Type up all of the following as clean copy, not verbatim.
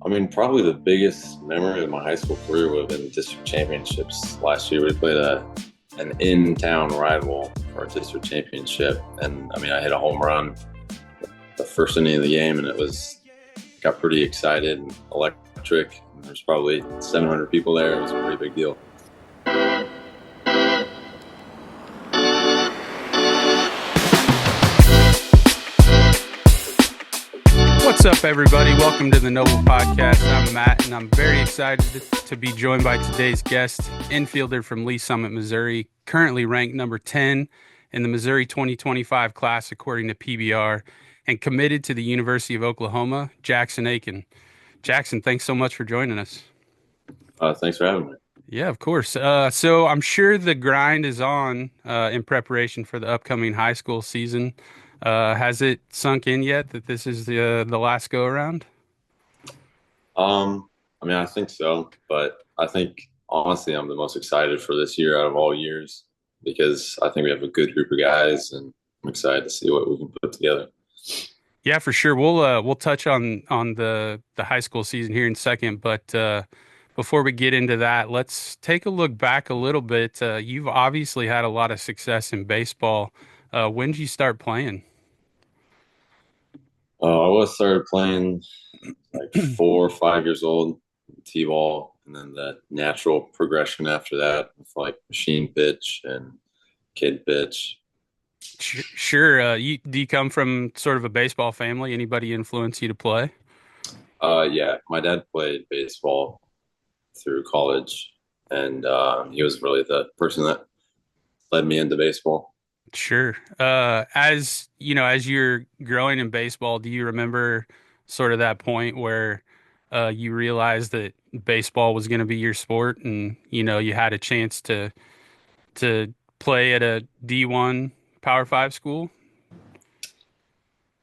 I mean, probably the biggest memory of my high school career would have been district championships last year. We played an in-town rival for a district championship, and I mean, I hit a home run the first inning of the game, and it was got pretty excited and electric. There's probably 700 people there. It was a pretty big deal. What's up, everybody? Welcome to the Noble Podcast. I'm Matt, and I'm very excited to be joined by today's guest, infielder from Lee Summit, Missouri, currently ranked number 10 in the Missouri 2025 class according to PBR, and committed to the University of Oklahoma, Jackson Akin. Jackson, thanks so much for joining us. Thanks for having me. Yeah, of course. So I'm sure the grind is on in preparation for the upcoming high school season. Has it sunk in yet that this is the last go around? I mean, I think so, but I think honestly, I'm the most excited for this year out of all years because I think we have a good group of guys, and I'm excited to see what we can put together. Yeah, for sure. We'll touch on the high school season here in a second, but before we get into that, let's take a look back a little bit. You've obviously had a lot of success in baseball. When did you start playing? I was started playing like 4 or 5 years old, t-ball, and then the natural progression after that with like machine pitch and kid pitch. Sure. Do you come from sort of a baseball family? Anybody influence you to play? Yeah, my dad played baseball through college, and he was really the person that led me into baseball. Sure. As you know, as you're growing in baseball, do you remember sort of that point where you realized that baseball was going to be your sport, and you had a chance to play at a D1 Power Five school?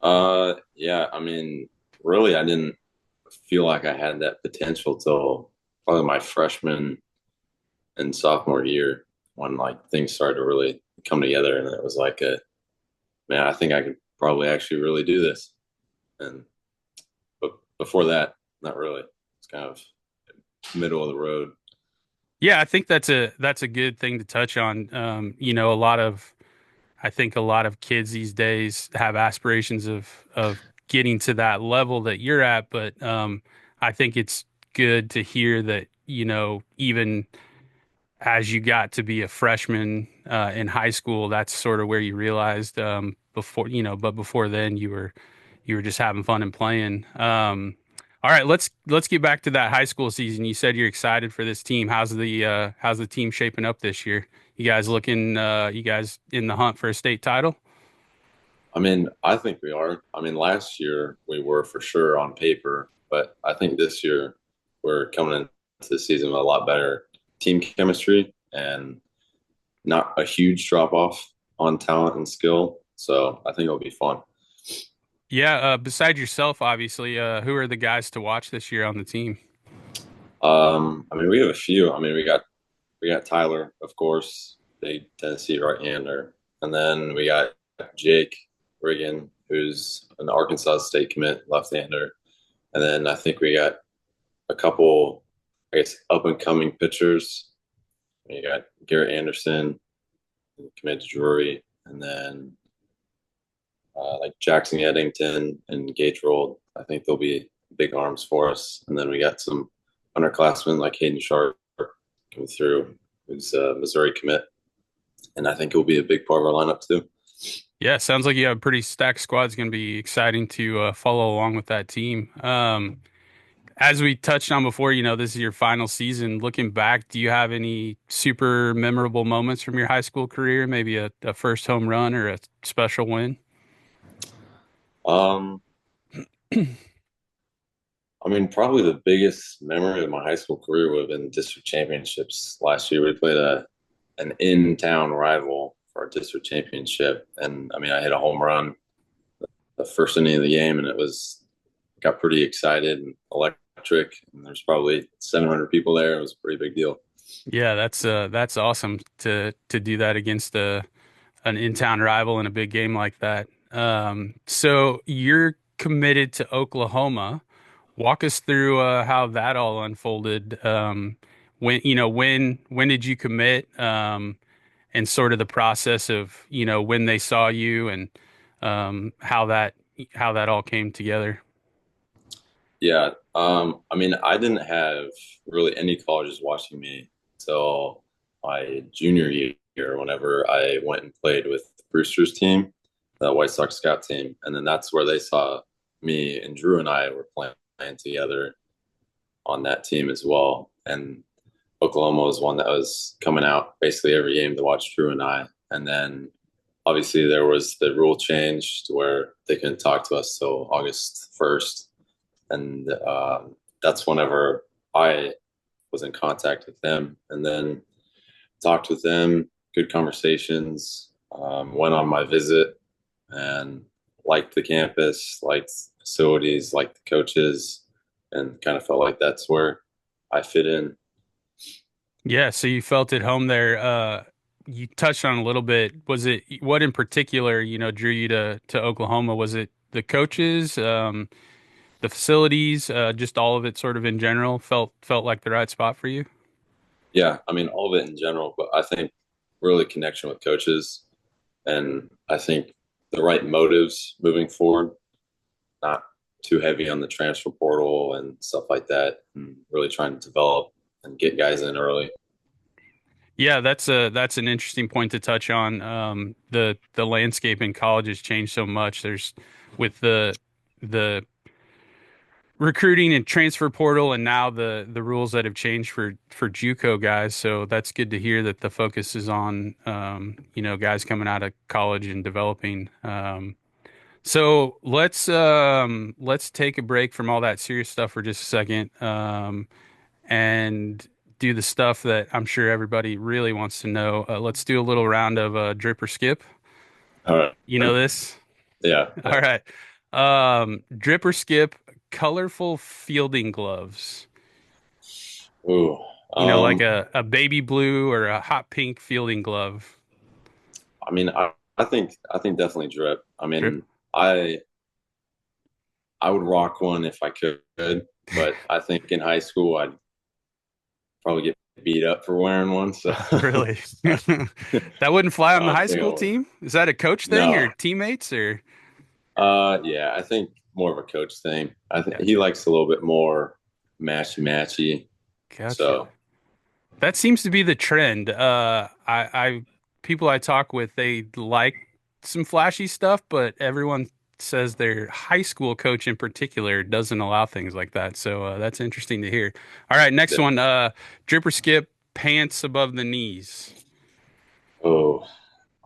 Yeah, I mean, really, I didn't feel like I had that potential till probably my freshman and sophomore year when like things started to really come together, and it was like man, I think I could probably actually really do this. And but before that, not really. It's kind of middle of the road. Yeah, I think that's a good thing to touch on. A lot of I think a lot of kids these days have aspirations of getting to that level that you're at, but I think it's good to hear that, even as you got to be a freshman in high school, that's sort of where you realized but before then you were just having fun and playing. All right, let's get back to that high school season. You said you're excited for this team. How's the team shaping up this year? You guys in the hunt for a state title? I mean, I think we are. I mean, last year we were for sure on paper, but I think this year we're coming into the season with a lot better team chemistry and not a huge drop off on talent and skill. So I think it'll be fun. Yeah, beside yourself, obviously, who are the guys to watch this year on the team? I mean, we have a few. I mean, we got Tyler, of course, big Tennessee right-hander, and then we got Jake Riggin, who's an Arkansas State commit left-hander, and then I think we got a couple, I guess, up-and-coming pitchers. You got Garrett Anderson, commit to Drury, and then like Jackson Addington and Gage Rolled. I think they'll be big arms for us. And then we got some underclassmen like Hayden Sharp coming through, who's a Missouri commit. And I think he'll be a big part of our lineup too. Yeah, sounds like you have a pretty stacked squad. It's going to be exciting to follow along with that team. As we touched on before, this is your final season. Looking back, do you have any super memorable moments from your high school career? Maybe a first home run or a special win? Um, I mean, probably the biggest memory of my high school career would have been district championships last year. We played an in-town rival for our district championship, and I mean, I hit a home run the first inning of the game, and it was got pretty excited and electric. And there's probably 700 people there. It was a pretty big deal. Yeah, that's awesome to do that against an in-town rival in a big game like that. So you're committed to Oklahoma. Walk us through how that all unfolded. When did you commit? And sort of the process of, when they saw you and how that all came together. Yeah. I mean, I didn't have really any colleges watching me till my junior year whenever I went and played with the Brewster's team, the White Sox scout team. And then that's where they saw me and Drew and I were playing together on that team as well. And Oklahoma was one that was coming out basically every game to watch Drew and I. And then obviously there was the rule change to where they couldn't talk to us till August 1st. And that's whenever I was in contact with them and then talked with them, good conversations, went on my visit and liked the campus, liked facilities, liked the coaches, and kind of felt like that's where I fit in. Yeah, so you felt at home there. You touched on a little bit. Was it what in particular, drew you to Oklahoma? Was it the coaches, the facilities, just all of it sort of in general felt like the right spot for you? Yeah, I mean, all of it in general, but I think really connection with coaches and I think the right motives moving forward, not too heavy on the transfer portal and stuff like that, and really trying to develop and get guys in early. Yeah, that's an interesting point to touch on. The landscape in college has changed so much. There's with the recruiting and transfer portal, and now the rules that have changed for JUCO guys. So that's good to hear that the focus is on guys coming out of college and developing. So let's take a break from all that serious stuff for just a second, and do the stuff that I'm sure everybody really wants to know. Let's do a little round of drip or skip. All right. You know this? Yeah, All yeah. right. Drip or skip, colorful fielding gloves. Ooh. Like Um, a baby blue or a hot pink fielding glove. I mean, I think definitely drip. I Drip. mean, I I would rock one if I could, but I think in high school I'd probably get beat up for wearing one. So Really? That wouldn't fly I on the don't high think I school would. team? Is that a coach thing or No. teammates or? Yeah, I think more of a coach thing. I think he Gotcha. likes a little bit more matchy. Gotcha. So That seems to be the trend. People I talk with, they like some flashy stuff, but everyone says their high school coach in particular doesn't allow things like that. So that's interesting to hear. All right, next yeah. one. Drip or skip, pants above the knees. Oh,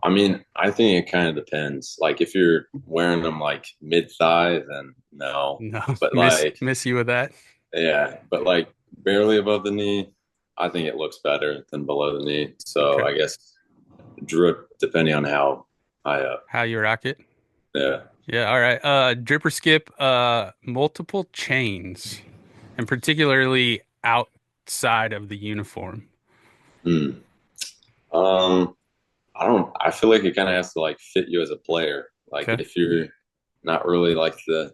I mean, I think it kind of depends. Like if you're wearing them like mid thigh, then no. No, But miss like, miss you with that. yeah, but like barely above the knee, I think it looks better than below the knee. So Okay, I guess drip depending on how high up. how you rock it? Yeah. Yeah. All right. Drip or skip, multiple chains, and particularly outside of the uniform. Hmm. Um, I don't. I feel like it kind of has to like fit you as a player. Like Okay. if you're not really like the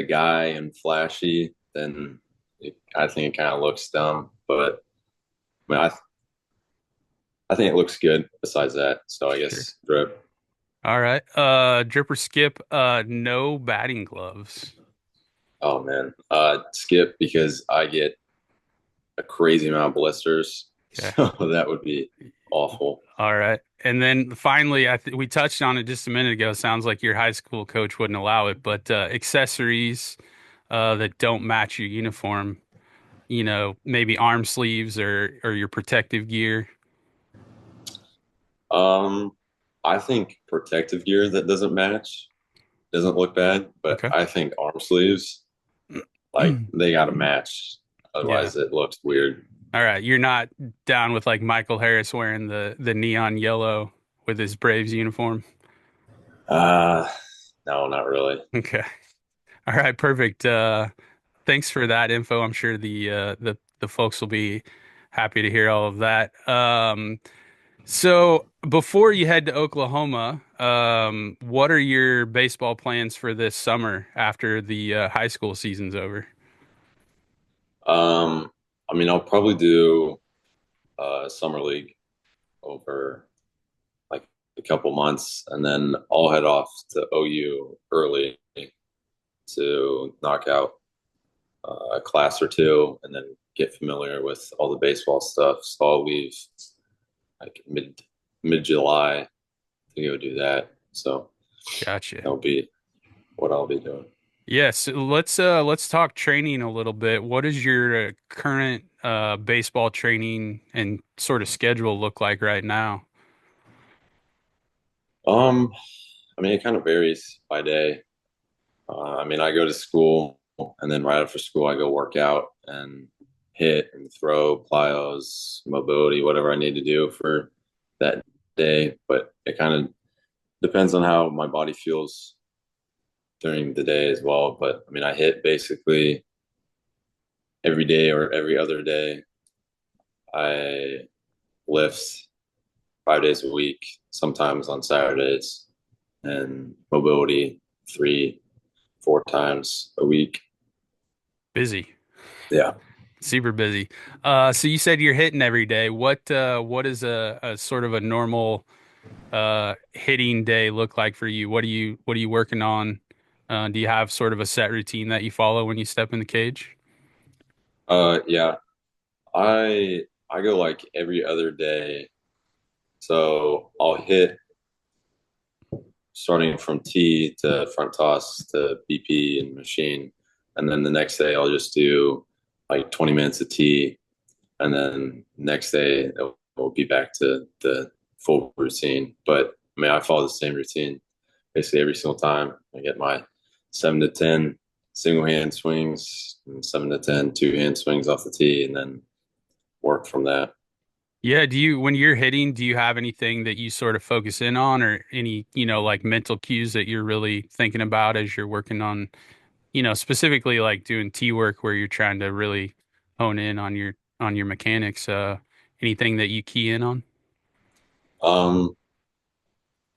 guy and flashy, then I think it kind of looks dumb. But I mean, I think it looks good besides that. So I Sure. guess drip. All right. Drip or skip, no batting gloves. Oh man, skip because I get a crazy amount of blisters, Okay. so that would be awful. All right. And then finally, I th we touched on it just a minute ago. Sounds like your high school coach wouldn't allow it, but accessories that don't match your uniform, maybe arm sleeves or your protective gear. Um, I think protective gear that doesn't match doesn't look bad, but Okay. I think arm sleeves like they got to match, Yeah. otherwise it looks weird. All right. You're not down with like Michael Harris wearing the neon yellow with his Braves uniform. Uh, no, not really. Okay. All right, perfect. Thanks for that info. I'm sure the folks will be happy to hear all of that. So before you head to Oklahoma, what are your baseball plans for this summer after the high school season's over? Um, I mean, I'll probably do summer league over like a couple months, and then I'll head off to OU early to knock out a class or two, and then get familiar with all the baseball stuff. So I'll leave like mid July to go do that. So Gotcha. that'll be what I'll be doing. Yes, let's talk training a little bit. What does your current baseball training and sort of schedule look like right now? Um, I mean, it kind of varies by day. I mean, I go to school, and then right after school, I go work out and hit and throw, plyos, mobility, whatever I need to do for that day. But it kind of depends on how my body feels during the day as well. But I mean, I hit basically every day or every other day. I lift 5 days a week, sometimes on Saturdays, and mobility 3, 4 times a week. Busy, Yeah. super busy. So you said you're hitting every day. What is a sort of a normal hitting day look like for you? What are you working on? Do you have sort of a set routine that you follow when you step in the cage? Yeah. I go like every other day. So I'll hit starting from tee to front toss to BP and machine. And then the next day I'll just do like 20 minutes of tee. And then next day it'll be back to the full routine. But I mean, I follow the same routine basically every single time. I get my 7 to 10 single hand swings and 7 to 10 two-hand swings off the tee and then work from that. Yeah, when you're hitting, do you have anything that you sort of focus in on or any, like mental cues that you're really thinking about as you're working on, specifically like doing T work where you're trying to really hone in on your mechanics, anything that you key in on? Um,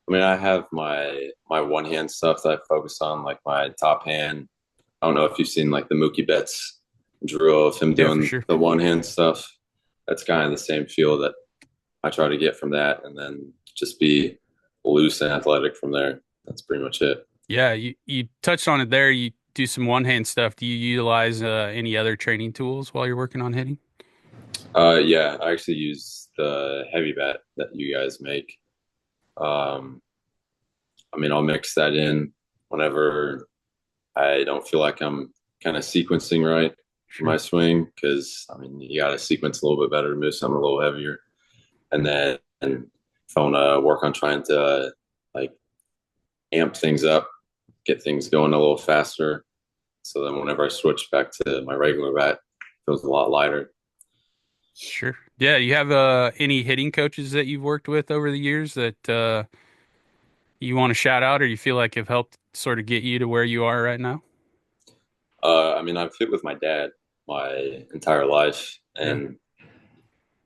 I mean, I have my one hand stuff that I focus on, like my top hand. I don't know if you've seen like the Mookie Betts drill of him Yeah, for doing sure. the one hand stuff. That's kind of the same feel that I try to get from that, and then just be loose and athletic from there. That's pretty much it. Yeah, you touched on it there. You do some one hand stuff. Do you utilize any other training tools while you're working on hitting? Yeah, I actually use the heavy bat that you guys make. Um, I mean, I'll mix that in whenever I don't feel like I'm kind of sequencing right for my Sure. swing because I mean you got to sequence a little bit better to move something a little heavier. And then if I want to work on trying to like amp things up, get things going a little faster, so then whenever I switch back to my regular bat, it feels a lot lighter. Sure. Yeah, you have any hitting coaches that you've worked with over the years that you want to shout out or you feel like have helped sort of get you to where you are right now? I mean, I've hit with my dad my entire life, Yeah. and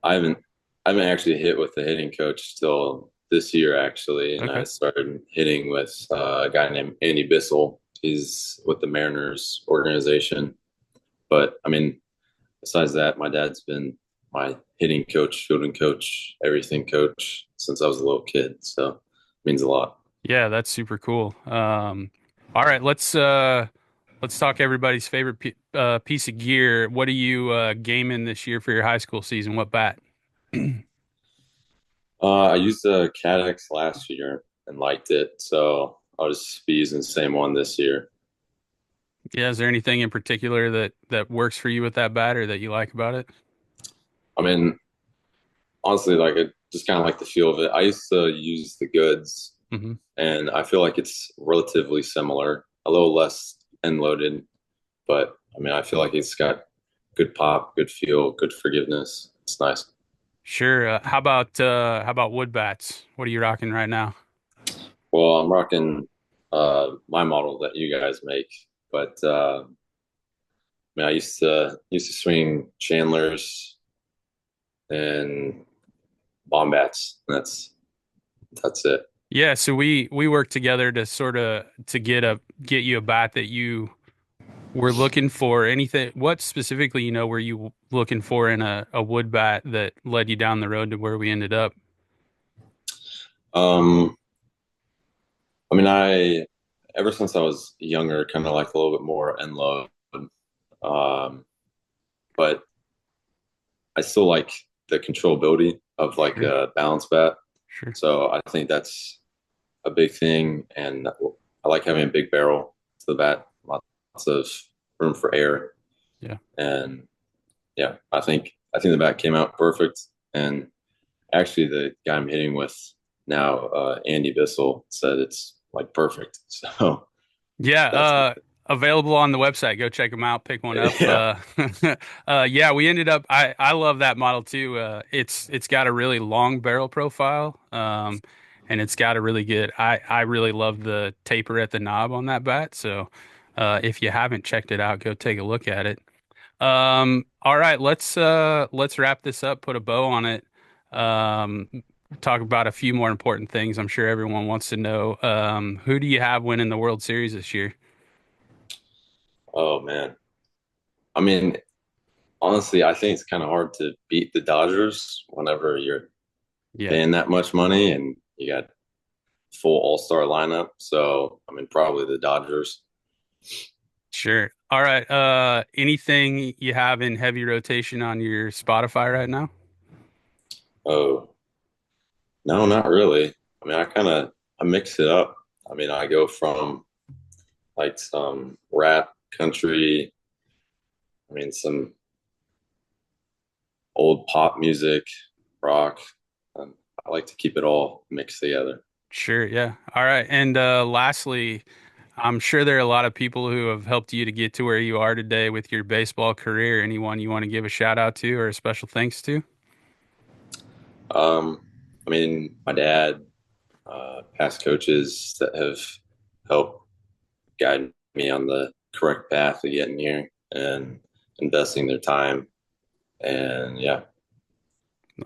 I haven't I haven't actually hit with the hitting coach till this year actually, and I Okay. started hitting with a guy named Andy Bissell. He's with the Mariners organization. But I mean, besides that, my dad's been my hitting coach, fielding coach, everything coach since I was a little kid. So it means a lot. Yeah, that's super cool. All right, let's talk everybody's favorite piece of gear. What are you gaming this year for your high school season? What bat? I used the CADX last year and liked it, so I'll just be using the same one this year. Yeah, is there anything in particular that works for you with that bat or that you like about it? I mean, honestly, like it just kind of like the feel of it. I used to use the goods, Hmm. and I feel like it's relatively similar, a little less end loaded, but I mean, I feel like it's got good pop, good feel, good forgiveness. It's nice. Sure. How about wood bats? What are you rocking right now? Well, I'm rocking my model that you guys make, but I mean, I used to swing Chandlers and Bombats. That's it. Yeah, so we work together to sort of to get you a bat that you we're looking for anything. What specifically, were you looking for in a wood bat that led you down the road to where we ended up? Um, I mean, I ever since I was younger, kind of like a little bit more end load. Um, but I still like the controllability of like Sure, a balance bat. sure. So I think that's a big thing, and I like having a big barrel to the bat, lots of room for air, Yeah. and yeah, I think the bat came out perfect. And actually, the guy I'm hitting with now, Andy Bissell, said it's like perfect. So Yeah, that's available on the website. Go check them out, pick one up. yeah, Yeah, we ended up I love that model too. It's got a really long barrel profile. And it's got a really good I really love the taper at the knob on that bat. So, if you haven't checked it out, go take a look at it. All right, let's wrap this up, put a bow on it. Um, Talk about a few more important things. I'm sure everyone wants to know. Who do you have winning the World Series this year? oh man. I mean, honestly, I think it's kind of hard to beat the Dodgers whenever you're Yeah, paying that much money and you got full all-star lineup. So, I mean, probably the Dodgers. sure. All right. Anything you have in heavy rotation on your Spotify right now? Oh, no, not really. I mean, I mix it up. I mean, I go from like some rap, country, I mean, some old pop music, rock. I like to keep it all mixed together. Sure, yeah. All right. And lastly, I'm sure there are a lot of people who have helped you to get to where you are today with your baseball career. Anyone you want to give a shout out to or a special thanks to? Um, I mean, my dad, past coaches that have helped guide me on the correct path to getting here and investing their time. And yeah,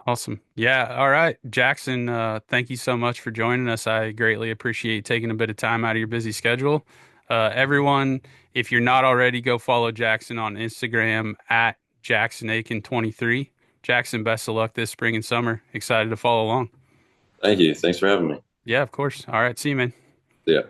Awesome. Yeah. All right. Jackson, thank you so much for joining us. I greatly appreciate taking a bit of time out of your busy schedule. Everyone, if you're not already, go follow Jackson on Instagram at Jackson Akin 23. Jackson, best of luck this spring and summer. Excited to follow along. thank you. Thanks for having me. Yeah, of course. All right. See you, man. Yeah.